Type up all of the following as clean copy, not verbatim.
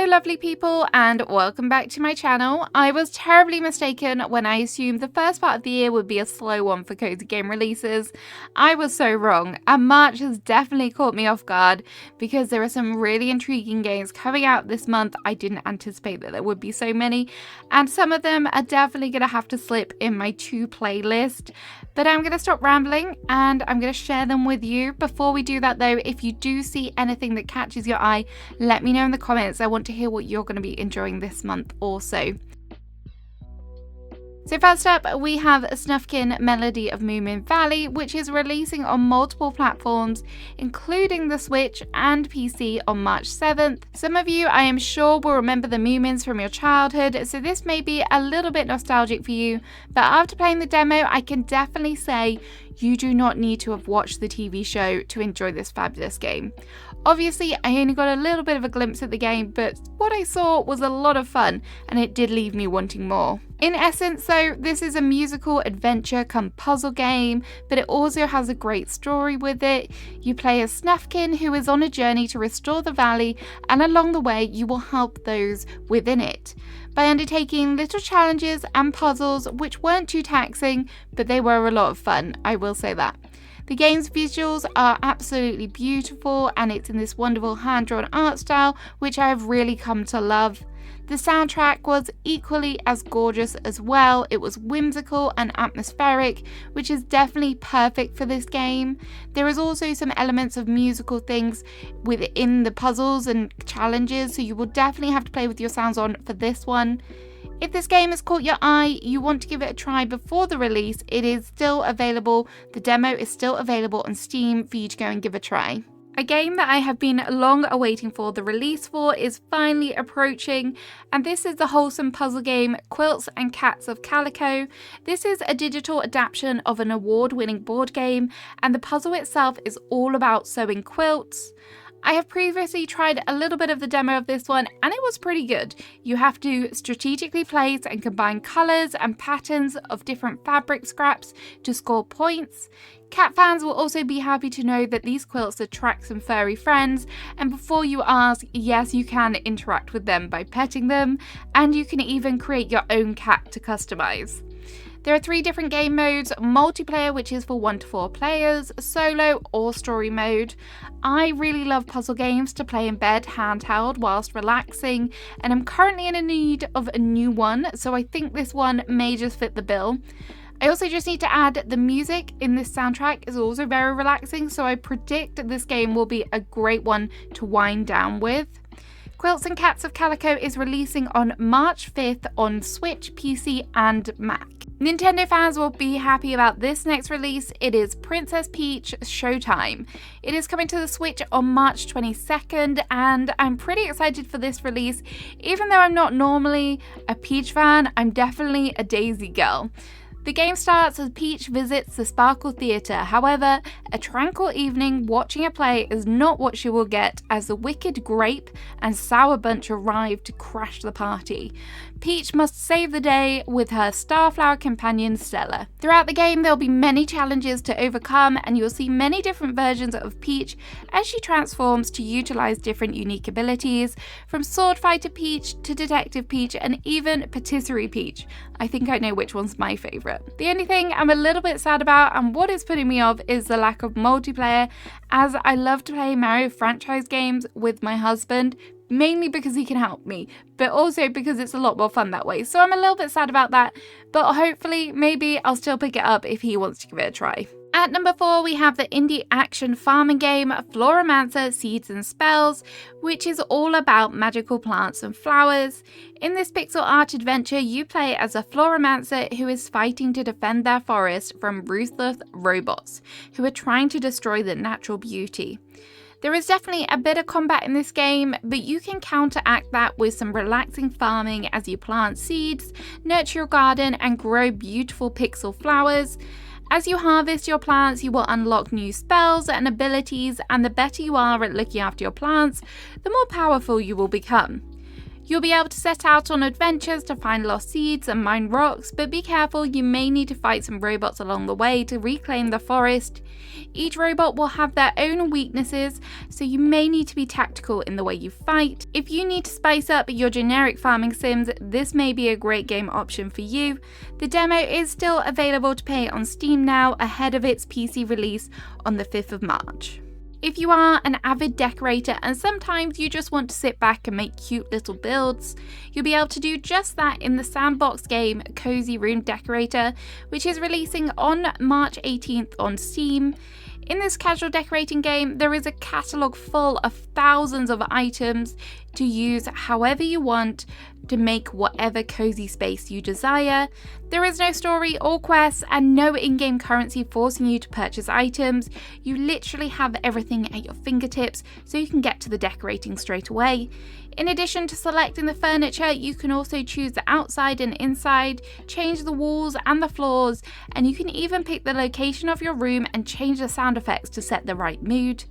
Hello lovely people and welcome back to my channel. I was terribly mistaken when I assumed the first part of the year would be a slow one for cozy game releases. I was so wrong, and March has definitely caught me off guard because there are some really intriguing games coming out this month. I didn't anticipate that there would be so many, and some of them are definitely going to have to slip in my to play list. But I'm going to stop rambling and I'm going to share them with you. Before we do that though, if you do see anything that catches your eye, let me know in the comments. I want to hear what you're going to be enjoying this month also. So first up, we have Snufkin Melody of Moomin Valley, which is releasing on multiple platforms, including the Switch and PC on March 7th. Some of you, I am sure, will remember the Moomins from your childhood, so this may be a little bit nostalgic for you, but after playing the demo, I can definitely say you do not need to have watched the TV show to enjoy this fabulous game. Obviously, I only got a little bit of a glimpse at the game, but what I saw was a lot of fun, and it did leave me wanting more. In essence though, this is a musical adventure come puzzle game, but it also has a great story with it. You play as Snufkin, who is on a journey to restore the valley, and along the way you will help those within it by undertaking little challenges and puzzles which weren't too taxing, but they were a lot of fun, I will say that. The game's visuals are absolutely beautiful, and it's in this wonderful hand-drawn art style which I have really come to love. The soundtrack was equally as gorgeous as well. It was whimsical and atmospheric, which is definitely perfect for this game. There is also some elements of musical things within the puzzles and challenges, so you will definitely have to play with your sounds on for this one. If this game has caught your eye, you want to give it a try before the release, it is still available. The demo is still available on Steam for you to go and give a try. A game that I have been long awaiting for the release for is finally approaching, and this is the wholesome puzzle game Quilts and Cats of Calico. This is a digital adaptation of an award-winning board game, and the puzzle itself is all about sewing quilts. I have previously tried a little bit of the demo of this one and it was pretty good. You have to strategically place and combine colours and patterns of different fabric scraps to score points. Cat fans will also be happy to know that these quilts attract some furry friends, and before you ask, yes, you can interact with them by petting them, and you can even create your own cat to customise. There are 3 different game modes: multiplayer, which is for 1 to 4 players, solo, or story mode. I really love puzzle games to play in bed handheld whilst relaxing, and I'm currently in need of a new one, so I think this one may just fit the bill. I also just need to add the music in this soundtrack is also very relaxing, so I predict this game will be a great one to wind down with. Quilts and Cats of Calico is releasing on March 5th on Switch, PC and Mac. Nintendo fans will be happy about this next release. It is Princess Peach Showtime. It is coming to the Switch on March 22nd, and I'm pretty excited for this release. Even though I'm not normally a Peach fan, I'm definitely a Daisy girl. The game starts as Peach visits the Sparkle Theatre. However, a tranquil evening watching a play is not what she will get, as the wicked Grape and Sour Bunch arrive to crash the party. Peach must save the day with her Starflower companion Stella. Throughout the game, there'll be many challenges to overcome, and you'll see many different versions of Peach as she transforms to utilize different unique abilities, from Sword Fighter Peach to Detective Peach and even Patisserie Peach. I think I know which one's my favourite. The only thing I'm a little bit sad about, and what is putting me off, is the lack of multiplayer, as I love to play Mario franchise games with my husband, mainly because he can help me, but also because it's a lot more fun that way. So I'm a little bit sad about that, but hopefully maybe I'll still pick it up if he wants to give it a try. At number 4, we have the indie action farming game Flowermancer Seeds and Spells, which is all about magical plants and flowers. In this pixel art adventure, you play as a Flowermancer who is fighting to defend their forest from ruthless robots who are trying to destroy the natural beauty. There is definitely a bit of combat in this game, but you can counteract that with some relaxing farming as you plant seeds, nurture your garden, and grow beautiful pixel flowers. As you harvest your plants, you will unlock new spells and abilities, and the better you are at looking after your plants, the more powerful you will become. You'll be able to set out on adventures to find lost seeds and mine rocks, but be careful, you may need to fight some robots along the way to reclaim the forest. Each robot will have their own weaknesses, so you may need to be tactical in the way you fight. If you need to spice up your generic farming sims, this may be a great game option for you. The demo is still available to play on Steam now, ahead of its PC release on the 5th of March. If you are an avid decorator and sometimes you just want to sit back and make cute little builds, you'll be able to do just that in the sandbox game Cozy Room Decorator, which is releasing on March 18th on Steam. In this casual decorating game, there is a catalogue full of thousands of items to use however you want to make whatever cozy space you desire. There is no story or quests and no in-game currency forcing you to purchase items. You literally have everything at your fingertips, so you can get to the decorating straight away. In addition to selecting the furniture, you can also choose the outside and inside, change the walls and the floors, and you can even pick the location of your room and change the sound effects to set the right mood.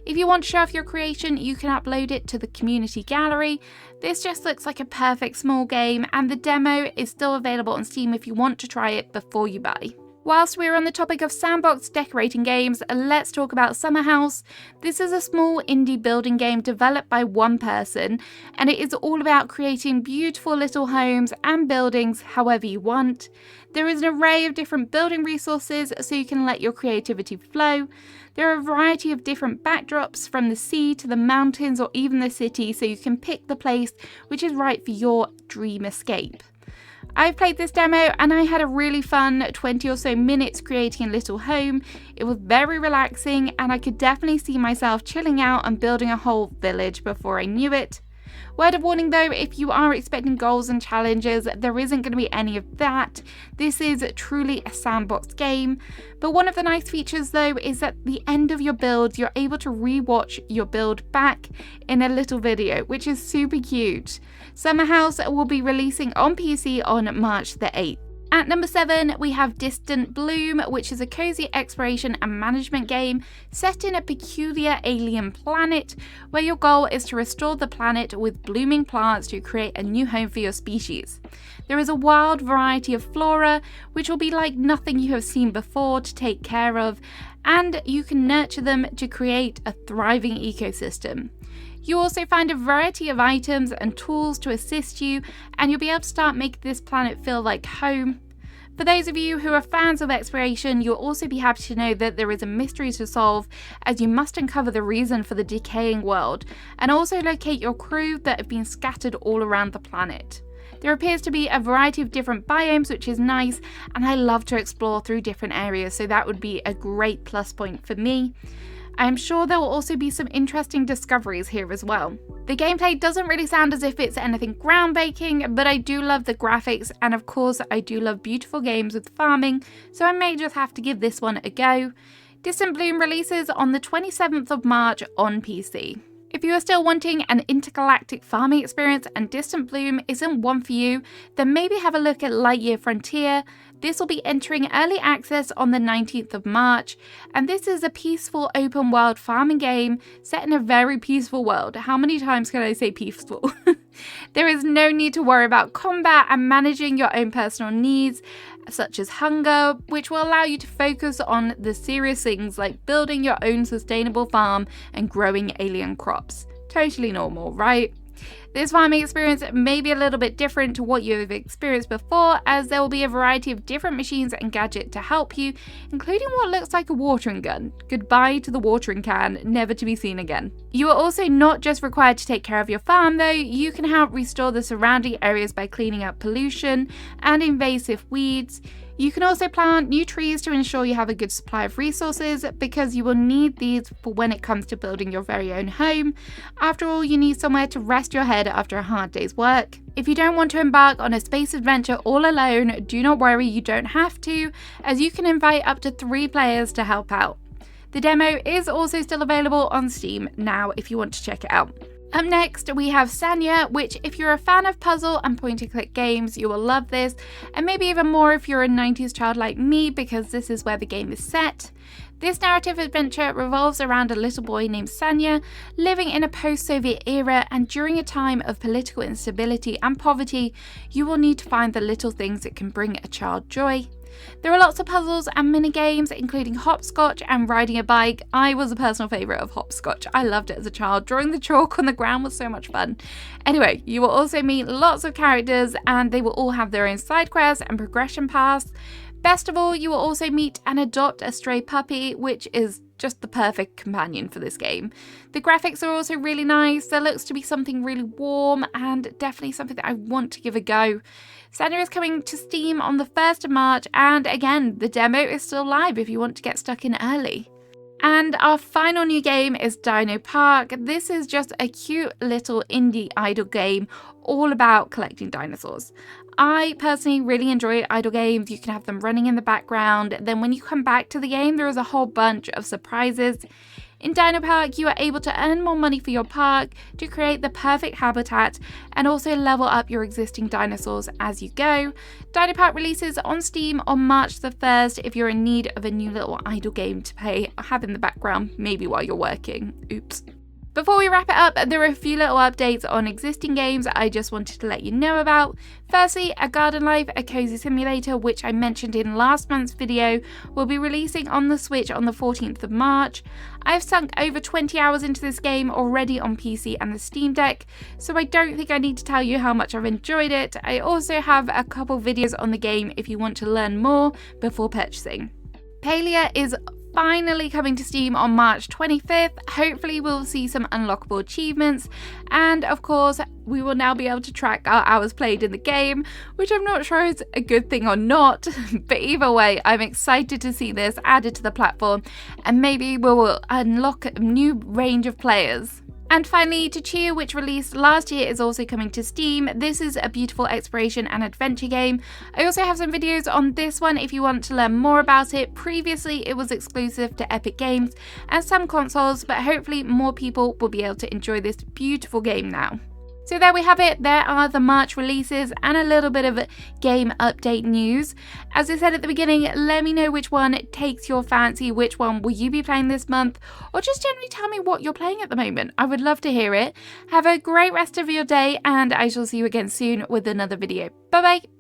If you want to show off your creation, you can upload it to the community gallery. This just looks like a perfect small game, and the demo is still available on Steam if you want to try it before you buy. Whilst we're on the topic of sandbox decorating games, let's talk about Summerhouse. This is a small indie building game developed by one person, and it is all about creating beautiful little homes and buildings however you want. There is an array of different building resources, so you can let your creativity flow. There are a variety of different backdrops, from the sea to the mountains or even the city, so you can pick the place which is right for your dream escape. I've played this demo and I had a really fun 20 or so minutes creating a little home. It was very relaxing and I could definitely see myself chilling out and building a whole village before I knew it. Word of warning though, if you are expecting goals and challenges, there isn't going to be any of that. This is truly a sandbox game. But one of the nice features though is at the end of your build, you're able to re-watch your build back in a little video, which is super cute. Summerhouse will be releasing on PC on March the 8th. At number 7, we have Distant Bloom, which is a cozy exploration and management game set in a peculiar alien planet, where your goal is to restore the planet with blooming plants to create a new home for your species. There is a wild variety of flora, which will be like nothing you have seen before to take care of, and you can nurture them to create a thriving ecosystem. You also find a variety of items and tools to assist you, and you'll be able to start making this planet feel like home. For those of you who are fans of exploration, you'll also be happy to know that there is a mystery to solve, as you must uncover the reason for the decaying world, and also locate your crew that have been scattered all around the planet. There appears to be a variety of different biomes, which is nice, and I love to explore through different areas, so that would be a great plus point for me. I am sure there will also be some interesting discoveries here as well. The gameplay doesn't really sound as if it's anything groundbreaking, but I do love the graphics, and of course I do love beautiful games with farming, so I may just have to give this one a go. Distant Bloom releases on the 27th of March on PC. If you are still wanting an intergalactic farming experience and Distant Bloom isn't one for you, then maybe have a look at Lightyear Frontier. This will be entering early access on the 19th of March, and this is a peaceful open world farming game set in a very peaceful world. How many times can I say peaceful? There is no need to worry about combat and managing your own personal needs, such as hunger, which will allow you to focus on the serious things like building your own sustainable farm and growing alien crops. Totally normal, right? This farming experience may be a little bit different to what you have experienced before, as there will be a variety of different machines and gadgets to help you, including what looks like a watering gun. Goodbye to the watering can, never to be seen again. You are also not just required to take care of your farm though, you can help restore the surrounding areas by cleaning up pollution and invasive weeds. You can also plant new trees to ensure you have a good supply of resources, because you will need these for when it comes to building your very own home. After all, you need somewhere to rest your head after a hard day's work. If you don't want to embark on a space adventure all alone, do not worry, you don't have to, as you can invite up to 3 players to help out. The demo is also still available on Steam now if you want to check it out. Up next, we have Sanya, which if you're a fan of puzzle and point-and-click games, you will love this, and maybe even more if you're a 90s child like me, because this is where the game is set. This narrative adventure revolves around a little boy named Sanya living in a post-Soviet era, and during a time of political instability and poverty, you will need to find the little things that can bring a child joy. There are lots of puzzles and mini games, including hopscotch and riding a bike. I was a personal favourite of hopscotch. I loved it as a child. Drawing the chalk on the ground was so much fun. Anyway, you will also meet lots of characters, and they will all have their own side quests and progression paths. Best of all, you will also meet and adopt a stray puppy, which is just the perfect companion for this game. The graphics are also really nice. There looks to be something really warm and definitely something that I want to give a go. Sanya is coming to Steam on the 1st of March, and again, the demo is still live if you want to get stuck in early. And our final new game is Dino Park. This is just a cute little indie idle game all about collecting dinosaurs. I personally really enjoy idle games. You can have them running in the background. Then when you come back to the game, there is a whole bunch of surprises. In Dino Park, you are able to earn more money for your park to create the perfect habitat and also level up your existing dinosaurs as you go. Dino Park releases on Steam on March the 1st if you're in need of a new little idle game to have in the background, maybe while you're working. Oops. Before we wrap it up, there are a few little updates on existing games I just wanted to let you know about. Firstly, A Garden Life, a cozy simulator, which I mentioned in last month's video, will be releasing on the Switch on the 14th of March. I've sunk over 20 hours into this game already on PC and the Steam Deck, so I don't think I need to tell you how much I've enjoyed it. I also have a couple videos on the game if you want to learn more before purchasing. Palia is finally coming to Steam on March 25th. Hopefully we'll see some unlockable achievements, and of course we will now be able to track our hours played in the game, which I'm not sure is a good thing or not, but either way I'm excited to see this added to the platform, and maybe we will unlock a new range of players. And finally, Cheer, which released last year, is also coming to Steam. This is a beautiful exploration and adventure game. I also have some videos on this one if you want to learn more about it. Previously, it was exclusive to Epic Games and some consoles, but hopefully more people will be able to enjoy this beautiful game now. So there we have it. There are the March releases and a little bit of game update news. As I said at the beginning, let me know which one takes your fancy. Which one will you be playing this month? Or just generally tell me what you're playing at the moment. I would love to hear it. Have a great rest of your day, and I shall see you again soon with another video. Bye bye.